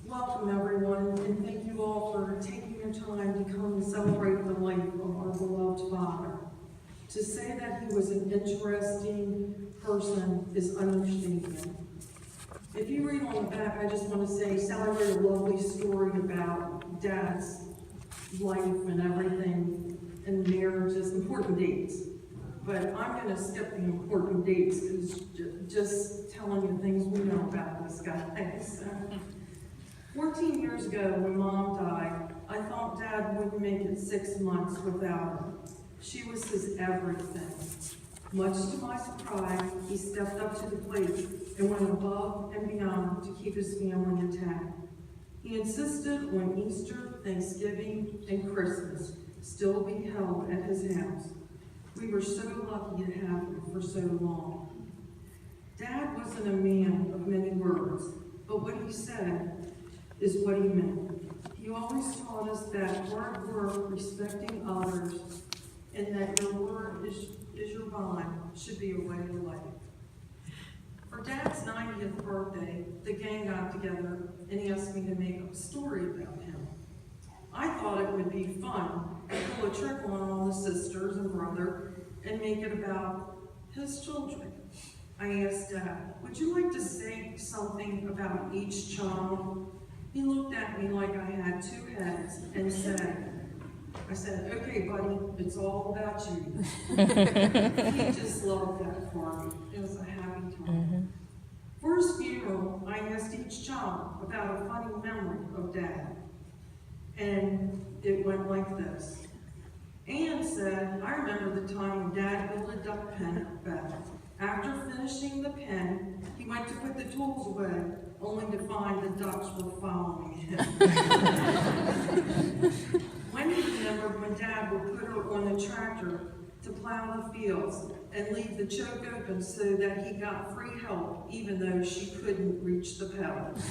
Welcome, everyone, and thank you all for taking your time to come and celebrate the life of our beloved father. To say that he was an interesting person is understatement. If you read on the back, I just want to say Sally wrote a lovely story about Dad's life and everything, and marriages, important dates. But I'm going to skip the important dates because just telling you things we know about this guy. So, 14 years ago, when Mom died, I thought Dad wouldn't make it 6 months without her. She was his everything. Much to my surprise, he stepped up to the plate and went above and beyond to keep his family intact. He insisted on Easter, Thanksgiving, and Christmas still be held at his house. We were so lucky to have him for so long. Dad wasn't a man of many words, but what he said is what he meant. He always taught us that hard work, respecting others, and that your word is your bond should be a way of life. For Dad's 90th birthday, the gang got together and asked me to make up a story about him. I thought it would be fun to pull a trick on all the sisters and brother and make it about his children. I asked Dad, would you like to say something about each child? He looked at me like I had two heads and I said, okay, buddy, it's all about you. He just loved that for me. It was a happy time. Mm-hmm. For his funeral, I asked each child about a funny memory of Dad. And it went like this. Anne said, I remember the time when Dad built a duck pen back. After finishing the pen, he went to put the tools away, only to find the ducks were following him. Wendy remembered when Dad would put her on the tractor to plow the fields and leave the choke open so that he got free help, even though she couldn't reach the pedals.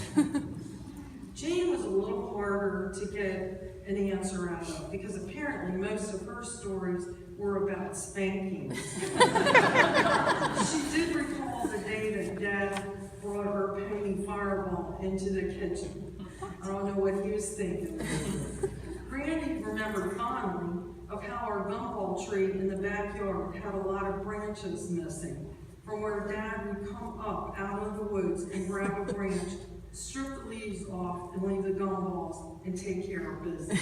Jane was a little harder to get an answer out of because apparently most of her stories were about spankings. She did recall the day that Dad brought her pony Fireball into the kitchen. I don't know what he was thinking. Granny remembered fondly of how our gumball tree in the backyard had a lot of branches missing, from where Dad would come up out of the woods and grab a branch, strip the leaves off, and leave the gumballs and take care of business.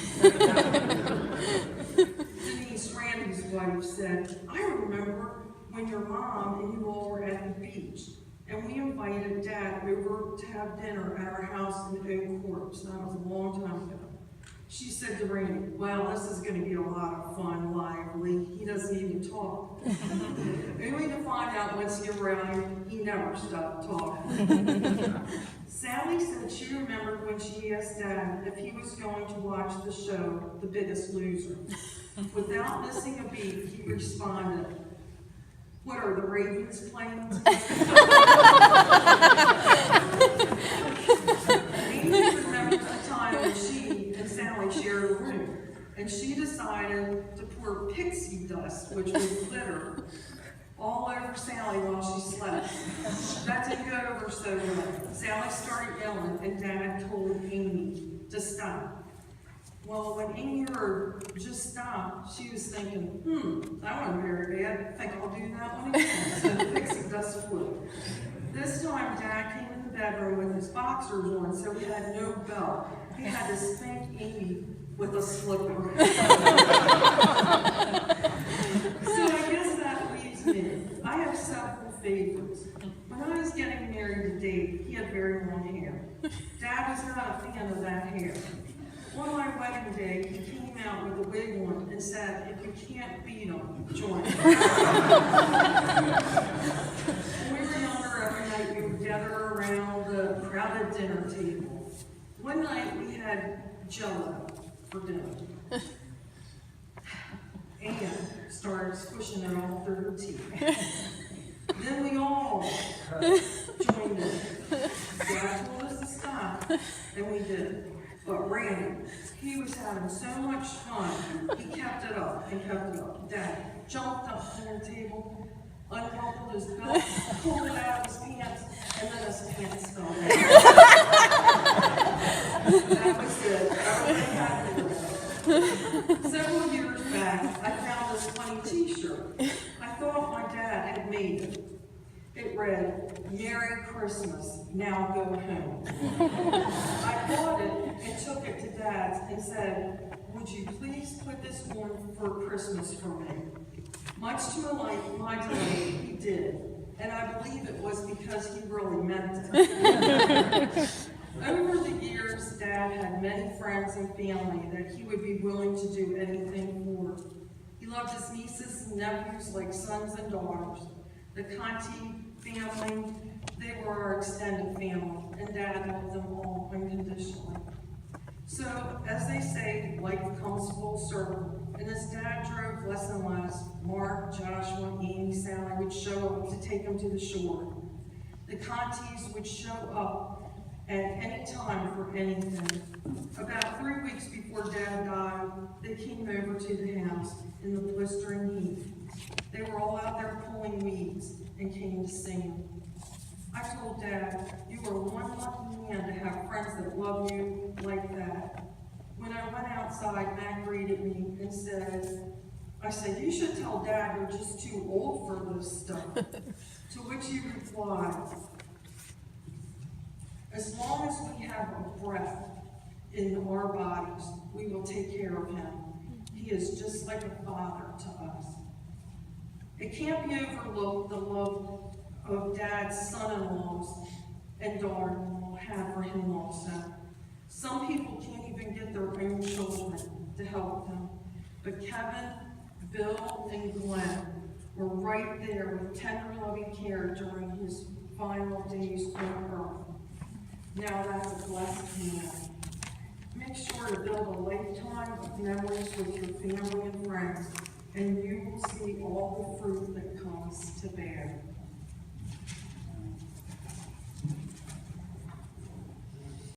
Denise, Randy's wife, said, I remember when your mom and you all were at the beach, and we invited Dad over to have dinner at our house in Oak Corps. That was a long time ago. She said to Randy, well, this is going to be a lot of fun, lively. He doesn't even talk. Only to find out once he arrived, he never stopped talking. Sally said she remembered when she asked Dad if he was going to watch the show, The Biggest Loser. Without missing a beat, he responded, what are the Ravens playing? Amy remembered the time when she and Sally shared a room, and she decided to pour pixie dust, which was glitter, all over Sally while she slept. That didn't go over so well. Sally started yelling, and Dad told Amy to stop. Well, when Amy heard just stop, she was thinking, that wasn't very bad. I think I'll do that one again. So the pixie dust flew. This time, Dad came in the bedroom with his boxers on, so he had no belt. He had to spank Amy with a slipper. So I guess that leaves me. I have several favorites. When I was getting married to Dave, he had very long hair. Dad was not a fan of that hair. On my wedding day, he came out with a wig on and said, if you can't beat them, join them. When we were younger, every night we would gather around the crowded dinner table. One night we had Jell-O for dinner. Anne started squishing it all through her teeth. Then we all joined in. Dad told us to stop, and we did. but Randy, he was having so much fun, he kept it up and kept it up. Dad jumped up on the table, unbuckled his belt, pulled it out of his pants, and then his pants fell down. That was good. Everybody happy with it. Several years back, I found this funny t-shirt. I thought my dad had made it. It read, "Merry Christmas, now go home." I bought it and took it to Dad's and said, "Would you please put this on for Christmas for me?" Much to my delight, he did. And I believe it was because he really meant it. Over the years, Dad had many friends and family that he would be willing to do anything for. He loved his nieces and nephews like sons and daughters. The Conti family, they were our extended family, and Dad loved them all unconditionally. So, as they say, life comes full circle. And as Dad drove less and less, Mark, Joshua, Amy, Sally would show up to take him to the shore. The Contis would show up at any time for anything. About 3 weeks before Dad died, they came over to the house in the blistering heat. They were all out there pulling weeds and came to sing him. I told Dad, "You are one lucky man to have friends that love you like that." When I went outside, Matt greeted me and said, "You should tell Dad you're just too old for this stuff." To which he replied, "As long as we have a breath in our bodies, we will take care of him. He is just like a father to us." It can't be overlooked the love of Dad's son-in-laws and daughter-in-law had for him also. Some people can't even get their own children to help them, but Kevin, Bill, and Glenn were right there with tender, loving care during his final days on earth. Now that's a blessed man. Make sure to build a lifetime of memories with your family and friends, and you will see all the fruit that comes to bear.